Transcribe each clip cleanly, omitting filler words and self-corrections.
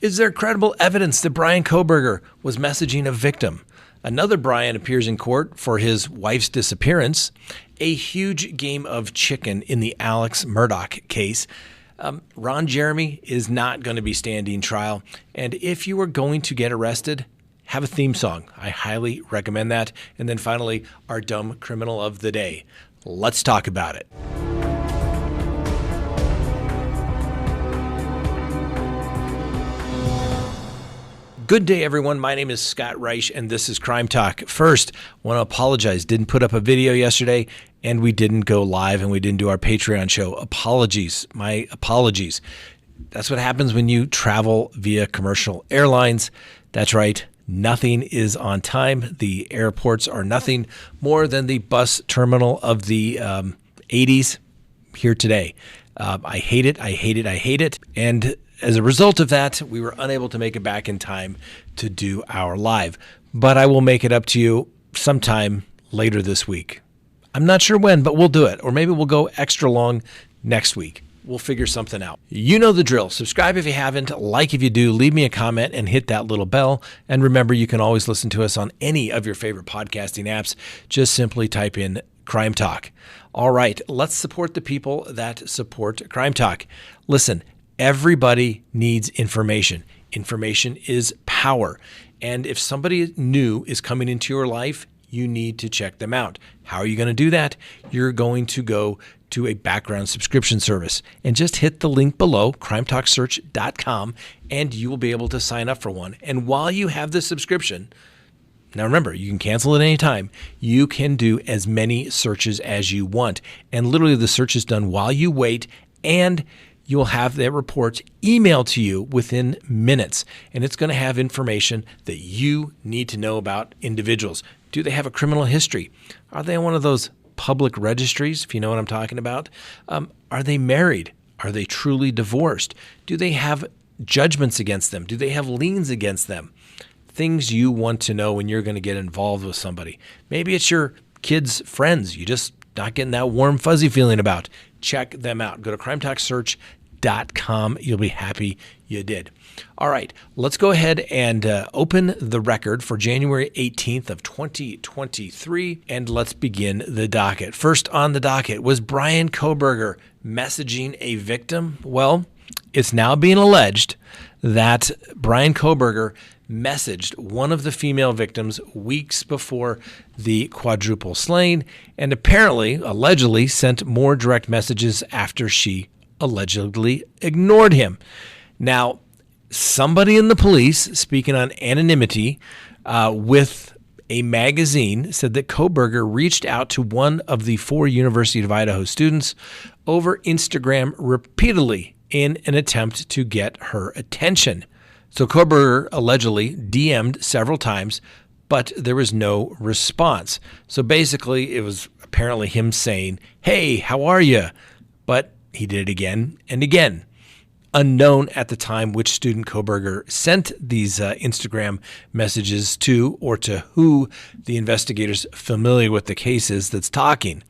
Is there credible evidence that Bryan Kohberger was messaging a victim? Another Bryan appears in court for his wife's disappearance. A huge game of chicken in the Alex Murdaugh case. Ron Jeremy is not going to be standing trial. And if you are going to get arrested, have a theme song. I highly recommend that. And then finally, our dumb criminal of the day. Let's talk about it. Good day, everyone. My name is Scott Reich, and this is Crime Talk. First, I want to apologize. Didn't put up a video yesterday, and we didn't go live, and we didn't do our Patreon show. Apologies. My apologies. That's what happens when you travel via commercial airlines. That's right. Nothing is on time. The airports are nothing more than the bus terminal of the 80s here today. I hate it. I hate it. I hate it. And as a result of that, we were unable to make it back in time to do our live. But I will make it up to you sometime later this week. I'm not sure when, but we'll do it. Or maybe we'll go extra long next week. We'll figure something out. You know the drill. Subscribe if you haven't, like if you do, leave me a comment and hit that little bell. And remember, you can always listen to us on any of your favorite podcasting apps. Just simply type in Crime Talk. All right, let's support the people that support Crime Talk. Listen, everybody needs information. Information is power. And if somebody new is coming into your life, you need to check them out. How are you going to do that? You're going to go to a background subscription service and just hit the link below, crimetalksearch.com, and you will be able to sign up for one. And while you have the subscription, now remember, you can cancel at any time. You can do as many searches as you want. And literally the search is done while you wait, and you will have that report emailed to you within minutes. And it's going to have information that you need to know about individuals. Do they have a criminal history? Are they on one of those public registries, if you know what I'm talking about? Are they married? Are they truly divorced? Do they have judgments against them? Do they have liens against them? Things you want to know when you're going to get involved with somebody. Maybe it's your kids' friends. You just not getting that warm, fuzzy feeling about. Check them out. Go to crimetalksearch.com. You'll be happy you did. All right, let's go ahead and open the record for January 18th of 2023, and let's begin the docket. First on the docket was Bryan Kohberger messaging a victim. Well, it's now being alleged that Bryan Kohberger messaged one of the female victims weeks before the quadruple slaying, and allegedly sent more direct messages after she allegedly ignored him. Now, somebody in the police, speaking on anonymity with a magazine, said that Kohberger reached out to one of the 4 University of Idaho students over Instagram repeatedly in an attempt to get her attention. So Kohberger allegedly DM'd several times, but there was no response. So basically, it was apparently him saying, "Hey, how are you?" But he did it again and again. Unknown at the time which student Kohberger sent these Instagram messages to, or to who the investigators familiar with the case is that's talking.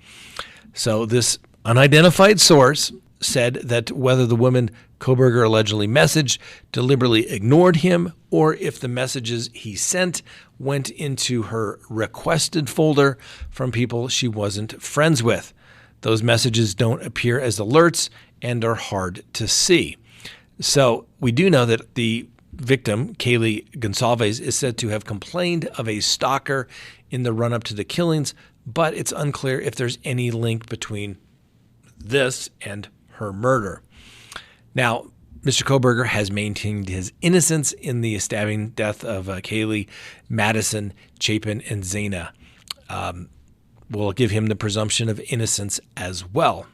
So this unidentified source said that whether the woman Kohberger allegedly messaged deliberately ignored him, or if the messages he sent went into her requested folder from people she wasn't friends with. Those messages don't appear as alerts and are hard to see. So we do know that the victim, Kaylee Gonsalves, is said to have complained of a stalker in the run-up to the killings, but it's unclear if there's any link between this and her murder. Now, Mr. Kohberger has maintained his innocence in the stabbing death of Kaylee, Madison, Chapin, and Zana. We'll give him the presumption of innocence as well.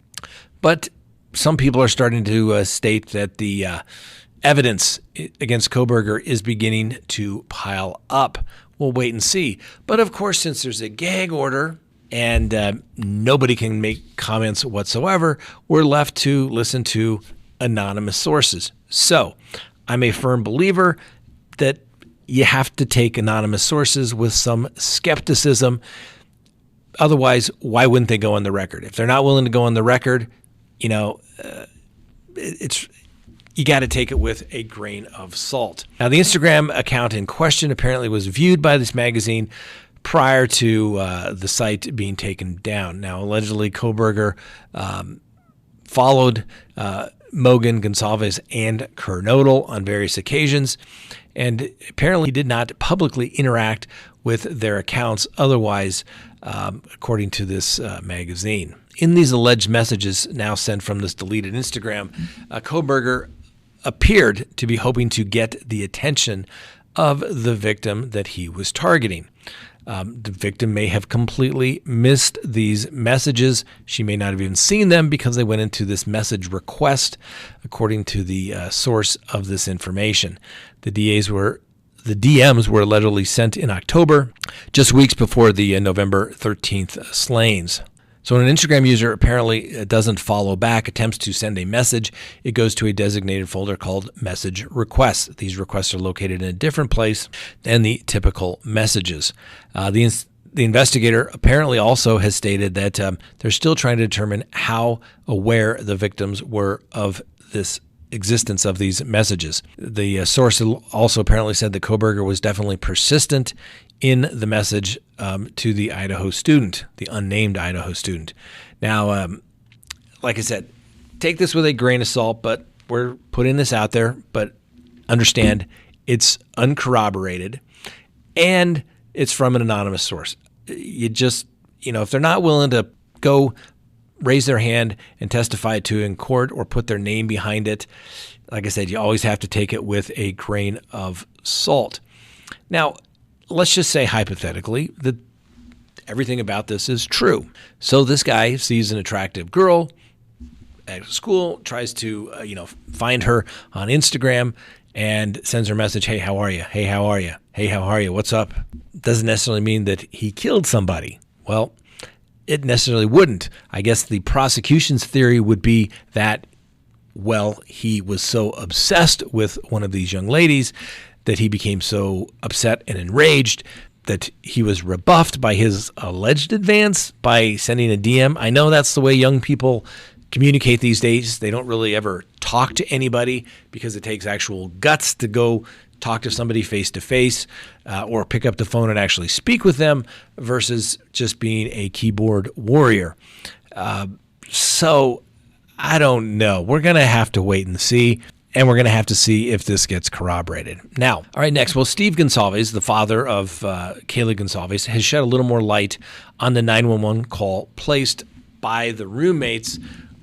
But some people are starting to state that the evidence against Kohberger is beginning to pile up. We'll wait and see. But of course, since there's a gag order and nobody can make comments whatsoever, we're left to listen to anonymous sources. So I'm a firm believer that you have to take anonymous sources with some skepticism. Otherwise, why wouldn't they go on the record? If they're not willing to go on the record, it's you got to take it with a grain of salt. Now, the Instagram account in question apparently was viewed by this magazine prior to the site being taken down. Now, allegedly, Kohberger followed Mogan, Gonsalves, and Kernodle on various occasions, and apparently did not publicly interact with their accounts otherwise, according to this magazine. In these alleged messages now sent from this deleted Instagram, Kohberger appeared to be hoping to get the attention of the victim that he was targeting. The victim may have completely missed these messages. She may not have even seen them because they went into this message request, according to the source of this information. The DMs were allegedly sent in October, just weeks before the November 13th slayings. So when an Instagram user apparently doesn't follow back, attempts to send a message, it goes to a designated folder called message requests. These requests are located in a different place than the typical messages. The investigator apparently also has stated that they're still trying to determine how aware the victims were of this existence of these messages. The source also apparently said that Kohberger was definitely persistent in the message to the Idaho student, the unnamed Idaho student. Now, like I said, take this with a grain of salt, but we're putting this out there, but understand it's uncorroborated and it's from an anonymous source. You just, if they're not willing to go raise their hand and testify to in court or put their name behind it, like I said, you always have to take it with a grain of salt. Now, let's just say hypothetically that everything about this is true. So this guy sees an attractive girl at school, tries to, find her on Instagram and sends her a message, hey, how are you? Hey, how are you? Hey, how are you? What's up? Doesn't necessarily mean that he killed somebody. Well, it necessarily wouldn't. I guess the prosecution's theory would be that, well, he was so obsessed with one of these young ladies that he became so upset and enraged that he was rebuffed by his alleged advance by sending a DM. I know that's the way young people communicate these days. They don't really ever talk to anybody because it takes actual guts to go talk to somebody face to face or pick up the phone and actually speak with them versus just being a keyboard warrior. So I don't know. We're going to have to wait and see. And we're going to have to see if this gets corroborated. Now, all right, next. Well, Steve Gonsalves, the father of Kaylee Gonsalves, has shed a little more light on the 911 call placed by the roommates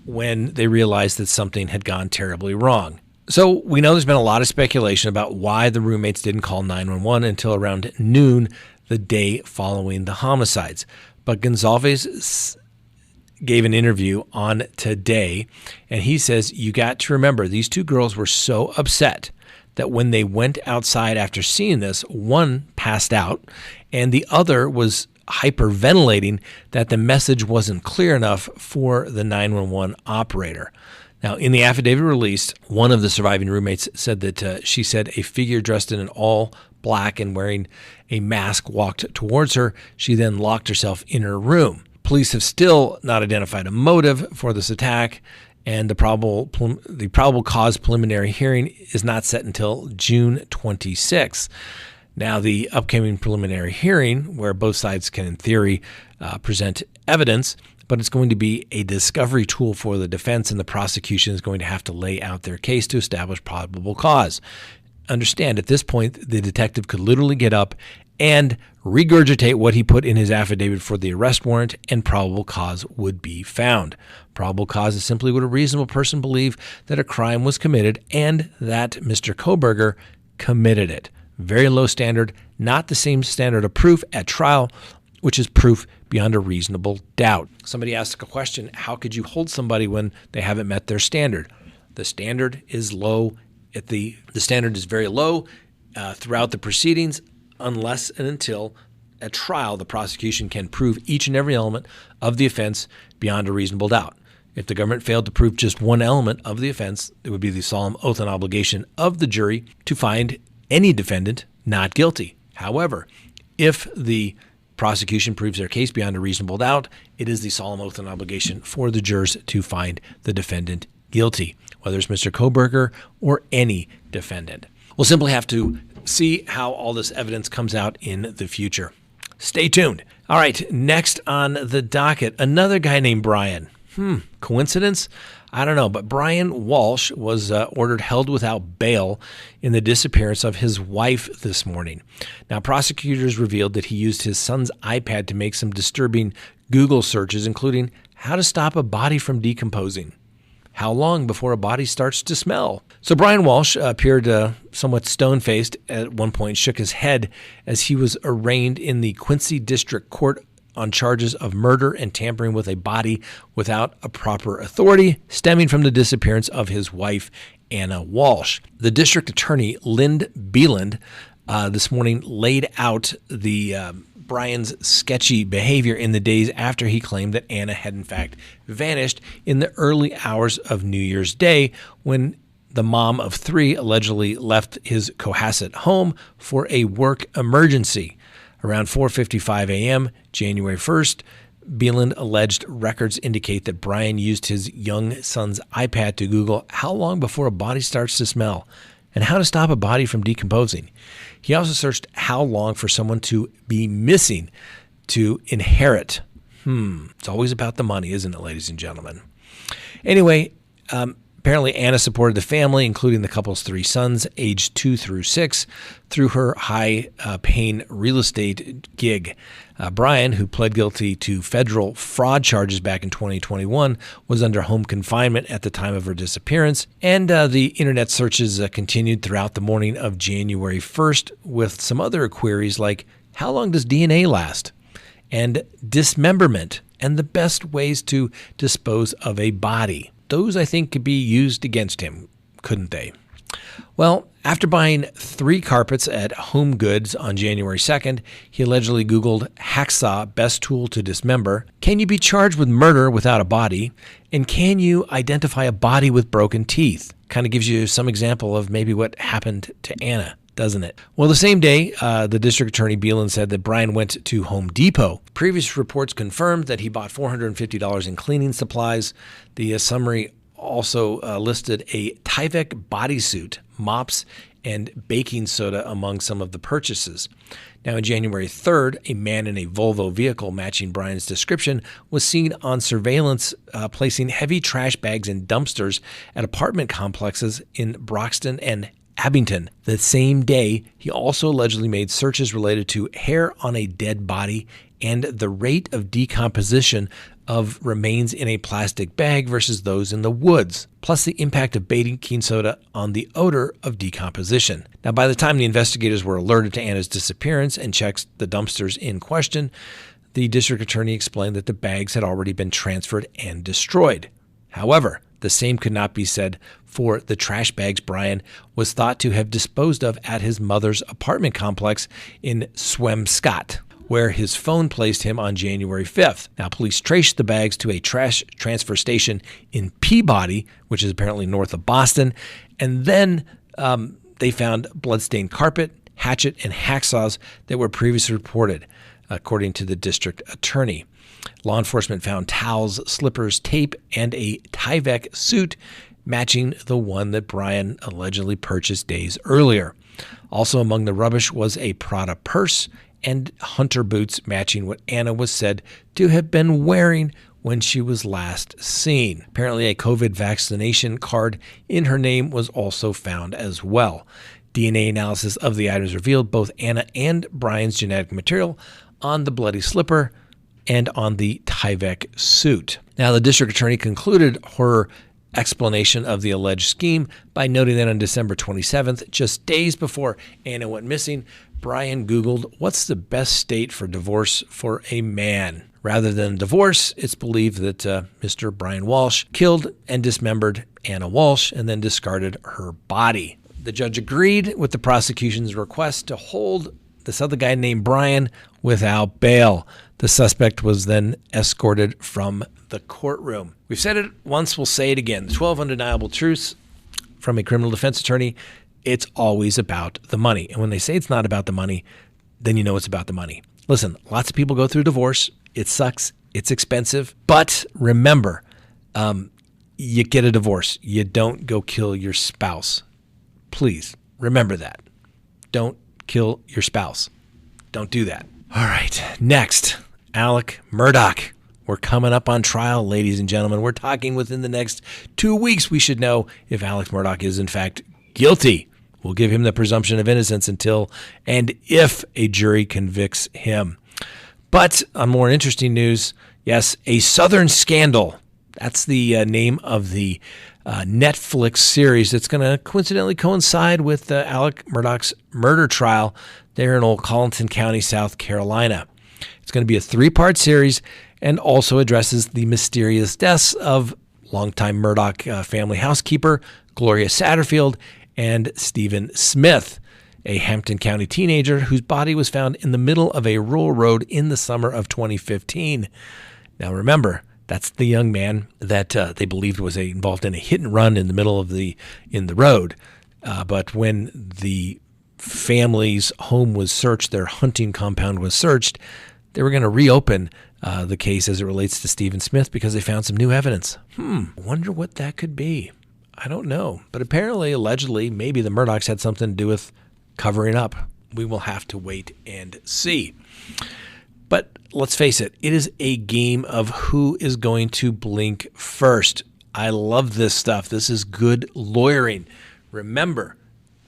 when they realized that something had gone terribly wrong. So we know there's been a lot of speculation about why the roommates didn't call 911 until around noon the day following the homicides. But Gonsalves gave an interview on Today, and he says, you got to remember, these two girls were so upset that when they went outside after seeing this, one passed out and the other was hyperventilating that the message wasn't clear enough for the 911 operator. Now, in the affidavit released, one of the surviving roommates said that she said a figure dressed in an all black and wearing a mask walked towards her. She then locked herself in her room. Police have still not identified a motive for this attack, and the probable cause preliminary hearing is not set until June 26th. Now, the upcoming preliminary hearing, where both sides can, in theory, present evidence, but it's going to be a discovery tool for the defense, and the prosecution is going to have to lay out their case to establish probable cause. Understand, at this point, the detective could literally get up and regurgitate what he put in his affidavit for the arrest warrant, and probable cause would be found. Probable cause is simply would a reasonable person believe that a crime was committed and that Mr. Kohberger committed it. Very low standard, not the same standard of proof at trial, which is proof beyond a reasonable doubt. Somebody asked a question, how could you hold somebody when they haven't met their standard? The standard is low. The standard is very low throughout the proceedings, unless and until at trial the prosecution can prove each and every element of the offense beyond a reasonable doubt. If the government failed to prove just one element of the offense, it would be the solemn oath and obligation of the jury to find any defendant not guilty. However, if the prosecution proves their case beyond a reasonable doubt, it is the solemn oath and obligation for the jurors to find the defendant guilty. whether it's Mr. Kohberger or any defendant. We'll simply have to see how all this evidence comes out in the future. Stay tuned. All right, next on the docket, another guy named Bryan. Coincidence? I don't know, but Bryan Walsh was ordered held without bail in the disappearance of his wife this morning. Now, prosecutors revealed that he used his son's iPad to make some disturbing Google searches, including how to stop a body from decomposing, how long before a body starts to smell. So Bryan Walsh appeared somewhat stone-faced at one point, shook his head as he was arraigned in the Quincy District Court on charges of murder and tampering with a body without a proper authority, stemming from the disappearance of his wife, Anna Walsh. The district attorney, Lynn Beeland, this morning laid out the Bryan's sketchy behavior in the days after he claimed that Anna had in fact vanished in the early hours of New Year's Day when the mom of three allegedly left his Cohasset home for a work emergency. Around 4:55 a.m., January 1st, Beeland alleged records indicate that Bryan used his young son's iPad to Google how long before a body starts to smell and how to stop a body from decomposing. He also searched how long for someone to be missing to inherit. It's always about the money, isn't it, ladies and gentlemen? Anyway, apparently Anna supported the family, including the couple's three sons, aged 2 through 6, through her high-paying real estate gig. Bryan, who pled guilty to federal fraud charges back in 2021, was under home confinement at the time of her disappearance, and the internet searches continued throughout the morning of January 1st with some other queries like, how long does DNA last? And dismemberment, and the best ways to dispose of a body. Those, I think, could be used against him, couldn't they? Well, after buying 3 carpets at Home Goods on January 2nd, he allegedly Googled hacksaw, best tool to dismember. Can you be charged with murder without a body? And can you identify a body with broken teeth? Kind of gives you some example of maybe what happened to Anna, doesn't it? Well, the same day, the district attorney Beeland said that Bryan went to Home Depot. Previous reports confirmed that he bought $450 in cleaning supplies. The summary also listed a Tyvek bodysuit, mops, and baking soda among some of the purchases. Now, on January 3rd, a man in a Volvo vehicle matching Bryan's description was seen on surveillance placing heavy trash bags in dumpsters at apartment complexes in Broxton and Abington. The same day, he also allegedly made searches related to hair on a dead body and the rate of decomposition of remains in a plastic bag versus those in the woods, plus the impact of baking soda on the odor of decomposition. Now, by the time the investigators were alerted to Anna's disappearance and checked the dumpsters in question, the district attorney explained that the bags had already been transferred and destroyed. However, the same could not be said for the trash bags Bryan was thought to have disposed of at his mother's apartment complex in Swemscott, where his phone placed him on January 5th. Now, police traced the bags to a trash transfer station in Peabody, which is apparently north of Boston, and then they found bloodstained carpet, hatchet, and hacksaws that were previously reported, according to the district attorney. Law enforcement found towels, slippers, tape, and a Tyvek suit matching the one that Bryan allegedly purchased days earlier. Also among the rubbish was a Prada purse and hunter boots matching what Anna was said to have been wearing when she was last seen. Apparently, a COVID vaccination card in her name was also found as well. DNA analysis of the items revealed both Anna and Bryan's genetic material on the bloody slipper and on the Tyvek suit. Now, the district attorney concluded her explanation of the alleged scheme by noting that on December 27th, just days before Anna went missing, Bryan Googled, what's the best state for divorce for a man? Rather than divorce, it's believed that Mr. Bryan Walsh killed and dismembered Anna Walsh and then discarded her body. The judge agreed with the prosecution's request to hold this other guy named Bryan without bail. The suspect was then escorted from the courtroom. We've said it once, we'll say it again. The 12 undeniable truths from a criminal defense attorney, it's always about the money. And when they say it's not about the money, then you know it's about the money. Listen, lots of people go through divorce. It sucks. It's expensive. But remember, you get a divorce. You don't go kill your spouse. Please remember that. Don't kill your spouse. Don't do that. All right. Next, Alec Murdaugh. We're coming up on trial, ladies and gentlemen. We're talking within the next 2 weeks. We should know if Alec Murdaugh is in fact guilty. We'll give him the presumption of innocence until and if a jury convicts him. But on more interesting news, yes, a Southern Scandal. That's the name of the Netflix series that's going to coincidentally coincide with Alec Murdaugh's murder trial there in old Colleton County, South Carolina. It's going to be a 3-part series and also addresses the mysterious deaths of longtime Murdaugh family housekeeper Gloria Satterfield and Stephen Smith, a Hampton County teenager whose body was found in the middle of a rural road in the summer of 2015. Now remember, that's the young man that they believed was involved in a hit and run in the middle of the road. But when the family's home was searched, their hunting compound was searched, they were going to reopen the case as it relates to Stephen Smith because they found some new evidence. Wonder what that could be. I don't know. But apparently, allegedly, maybe the Murdaughs had something to do with covering up. We will have to wait and see. But let's face it, it is a game of who is going to blink first. I love this stuff. This is good lawyering. Remember,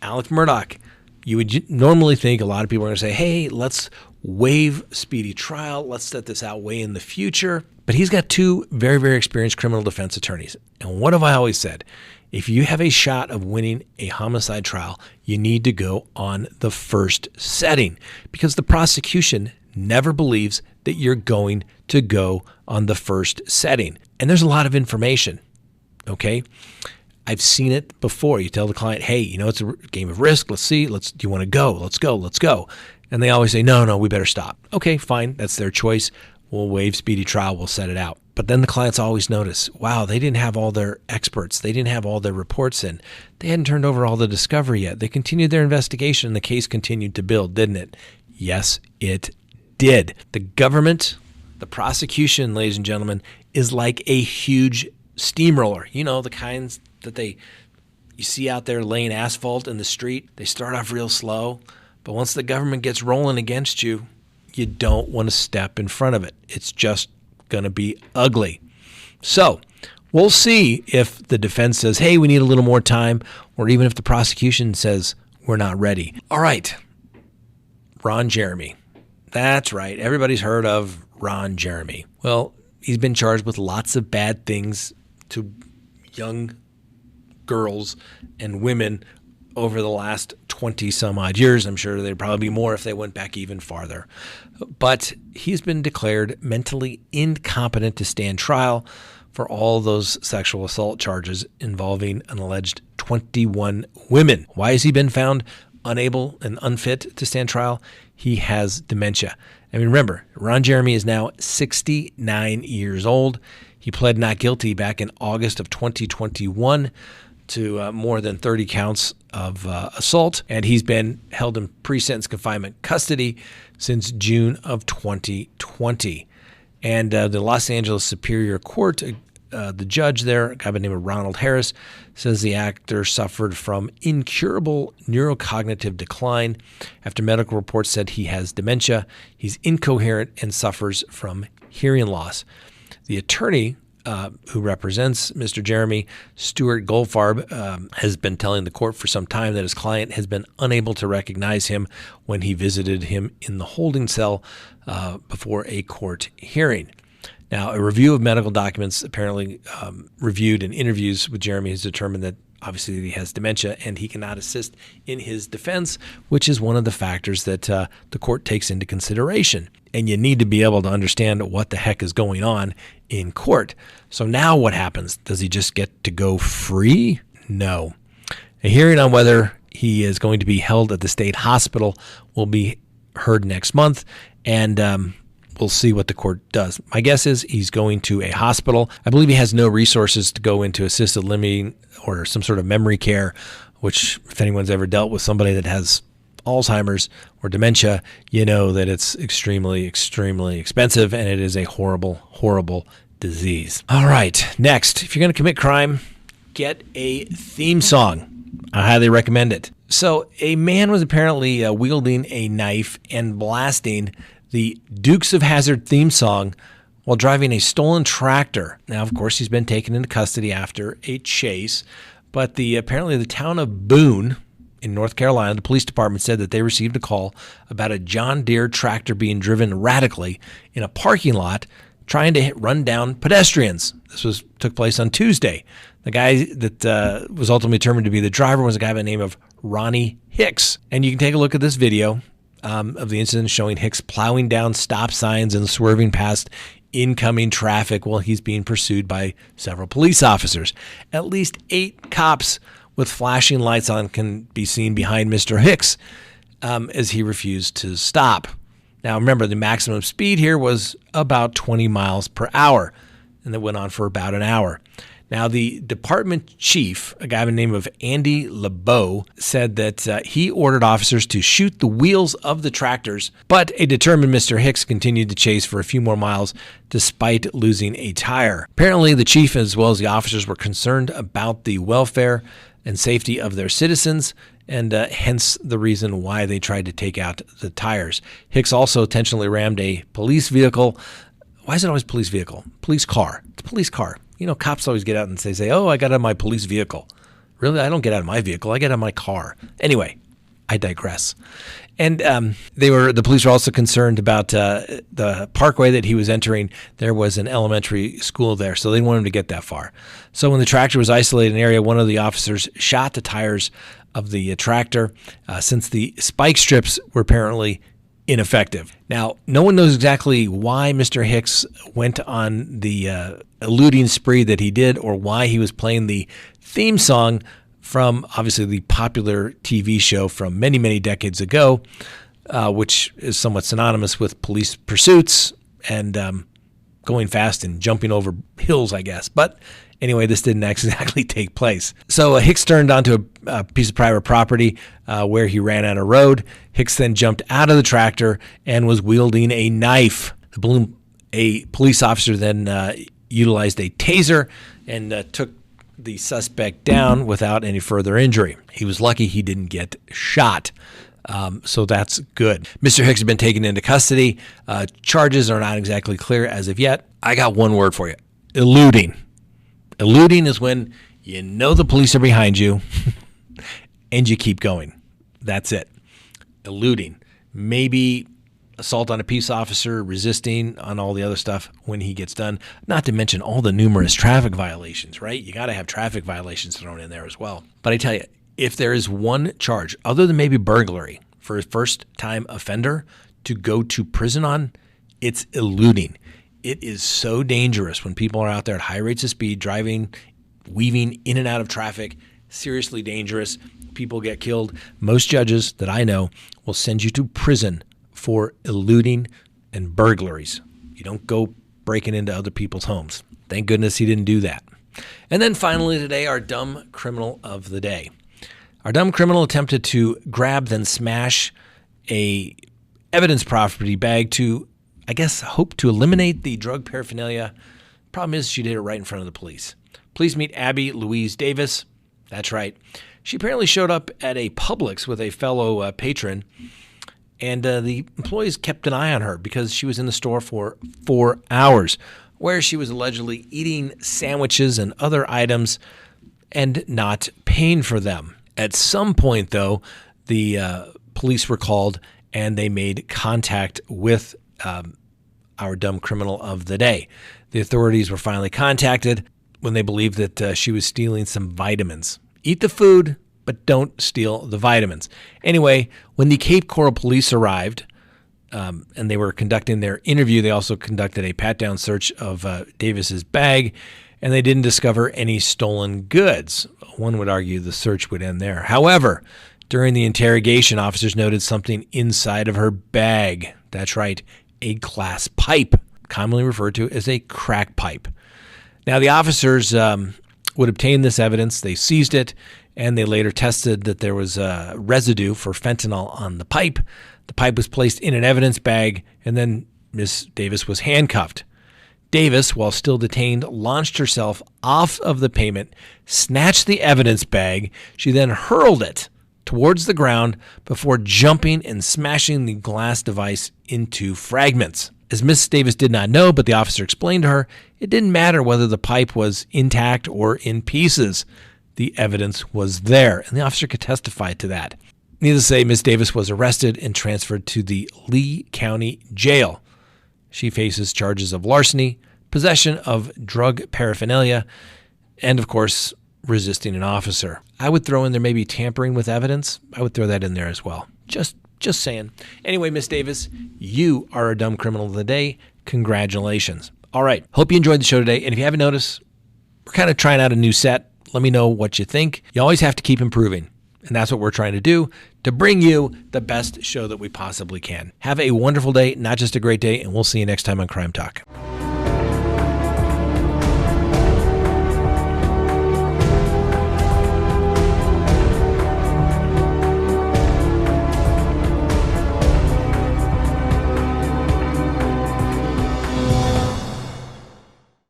Alec Murdaugh, you would normally think a lot of people are going to say, hey, let's waive speedy trial. Let's set this out way in the future. But he's got 2 very, very experienced criminal defense attorneys. And what have I always said? If you have a shot of winning a homicide trial, you need to go on the first setting because the prosecution never believes that you're going to go on the first setting. And there's a lot of information, okay? I've seen it before. You tell the client, hey, it's a game of risk. Let's see. Do you want to go? Let's go. And they always say, no, we better stop. Okay, fine. That's their choice. We'll waive speedy trial. We'll set it out. But then the clients always notice, wow, they didn't have all their experts. They didn't have all their reports in. They hadn't turned over all the discovery yet. They continued their investigation and the case continued to build, didn't it? Yes, it did. The government, the prosecution, ladies and gentlemen, is like a huge steamroller. The kinds that you see out there laying asphalt in the street. They start off real slow, but once the government gets rolling against you, you don't want to step in front of it. It's just going to be ugly. So we'll see if the defense says, hey, we need a little more time, or even if the prosecution says we're not ready. All right, Ron Jeremy. That's right. Everybody's heard of Ron Jeremy. Well, he's been charged with lots of bad things to young girls and women over the last 20 some odd years. I'm sure there'd probably be more if they went back even farther. But he's been declared mentally incompetent to stand trial for all those sexual assault charges involving an alleged 21 women. Why has he been found unable and unfit to stand trial? He has dementia. I mean, remember, Ron Jeremy is now 69 years old. He pled not guilty back in August of 2021 to more than 30 counts of assault, and he's been held in pre-sentence confinement custody since June of 2020. And the Los Angeles Superior Court, the judge there, a guy by the name of Ronald Harris, says the actor suffered from incurable neurocognitive decline after medical reports said he has dementia, he's incoherent, and suffers from hearing loss. The attorney who represents Mr. Jeremy, Stuart Goldfarb, has been telling the court for some time that his client has been unable to recognize him when he visited him in the holding cell before a court hearing. Now, a review of medical documents apparently reviewed in interviews with Jeremy has determined that obviously he has dementia and he cannot assist in his defense, which is one of the factors that the court takes into consideration. And you need to be able to understand what the heck is going on in court. So now what happens? Does he just get to go free? No. A hearing on whether he is going to be held at the state hospital will be heard next month, and we'll see what the court does. My guess is he's going to a hospital. I believe he has no resources to go into assisted living or some sort of memory care, which if anyone's ever dealt with somebody that has Alzheimer's or dementia, you know that it's extremely, extremely expensive, and it is a horrible, horrible disease. All right, next, if you're going to commit crime, get a theme song. I highly recommend it. So a man was apparently wielding a knife and blasting the Dukes of Hazzard theme song while driving a stolen tractor. Now, of course, he's been taken into custody after a chase, but apparently the town of Boone in North Carolina, the police department said that they received a call about a John Deere tractor being driven erratically in a parking lot trying to run down pedestrians. This took place on Tuesday. The guy that was ultimately determined to be the driver was a guy by the name of Ronnie Hicks. And you can take a look at this video of the incident showing Hicks plowing down stop signs and swerving past incoming traffic while he's being pursued by several police officers. At least 8 cops with flashing lights on can be seen behind Mr. Hicks as he refused to stop. Now, remember, the maximum speed here was about 20 miles per hour, and that went on for about an hour. Now, the department chief, a guy by the name of Andy LeBeau, said that he ordered officers to shoot the wheels of the tractors, but a determined Mr. Hicks continued to chase for a few more miles despite losing a tire. Apparently, the chief as well as the officers were concerned about the welfare and safety of their citizens, and hence the reason why they tried to take out the tires. Hicks also intentionally rammed a police vehicle. Why is it always police vehicle? Police car. It's a police car. You know, cops always get out and say, oh, I got out of my police vehicle. Really? I don't get out of my vehicle. I get out of my car. Anyway, I digress. And the police were also concerned about the parkway that he was entering. There was an elementary school there, so they didn't want him to get that far. So when the tractor was isolated in an area, one of the officers shot the tires of the tractor since the spike strips were apparently ineffective. Now, no one knows exactly why Mr. Hicks went on the eluding spree that he did or why he was playing the theme song from obviously the popular TV show from many, many decades ago, which is somewhat synonymous with police pursuits and going fast and jumping over hills, I guess. But anyway, this didn't exactly take place. So Hicks turned onto a piece of private property where he ran on a road. Hicks then jumped out of the tractor and was wielding a knife. A police officer then utilized a taser and took the suspect down without any further injury. He was lucky he didn't get shot. So that's good. Mr. Hicks has been taken into custody. Charges are not exactly clear as of yet. I got one word for you. Eluding. Eluding is when you know the police are behind you and you keep going. That's it. Eluding. Maybe assault on a peace officer, resisting on all the other stuff when he gets done. Not to mention all the numerous traffic violations, right? You got to have traffic violations thrown in there as well. But I tell you, if there is one charge, other than maybe burglary, for a first-time offender to go to prison on, it's eluding. It is so dangerous when people are out there at high rates of speed, driving, weaving in and out of traffic. Seriously dangerous. People get killed. Most judges that I know will send you to prison for eluding and burglaries. You don't go breaking into other people's homes. Thank goodness he didn't do that. And then finally today, our dumb criminal of the day. Our dumb criminal attempted to grab then smash a evidence property bag to, I guess, hope to eliminate the drug paraphernalia. Problem is she did it right in front of the police. Please meet Abby Louise Davis. That's right. She apparently showed up at a Publix with a fellow patron, and the employees kept an eye on her because she was in the store for 4 hours, where she was allegedly eating sandwiches and other items and not paying for them. At some point, though, the police were called and they made contact with our dumb criminal of the day. The authorities were finally contacted when they believed that she was stealing some vitamins. Eat the food, but don't steal the vitamins. Anyway, when the Cape Coral police arrived and they were conducting their interview, they also conducted a pat-down search of Davis's bag, and they didn't discover any stolen goods. One would argue the search would end there. However, during the interrogation, officers noted something inside of her bag. That's right, a glass pipe, commonly referred to as a crack pipe. Now, the officers would obtain this evidence. They seized it, and they later tested that there was residue for fentanyl on the pipe. The pipe was placed in an evidence bag, and then Ms. Davis was handcuffed. Davis, while still detained, launched herself off of the pavement, snatched the evidence bag. She then hurled it towards the ground before jumping and smashing the glass device into fragments. As Miss Davis did not know, but the officer explained to her, it didn't matter whether the pipe was intact or in pieces. The evidence was there, and the officer could testify to that. Needless to say, Miss Davis was arrested and transferred to the Lee County Jail. She faces charges of larceny, possession of drug paraphernalia, and, of course, resisting an officer. I would throw in there maybe tampering with evidence. I would throw that in there as well. Just saying. Anyway, Miss Davis, you are a dumb criminal of the day. Congratulations. All right. Hope you enjoyed the show today. And if you haven't noticed, we're kind of trying out a new set. Let me know what you think. You always have to keep improving. And that's what we're trying to do, to bring you the best show that we possibly can. Have a wonderful day, not just a great day, and we'll see you next time on Crime Talk.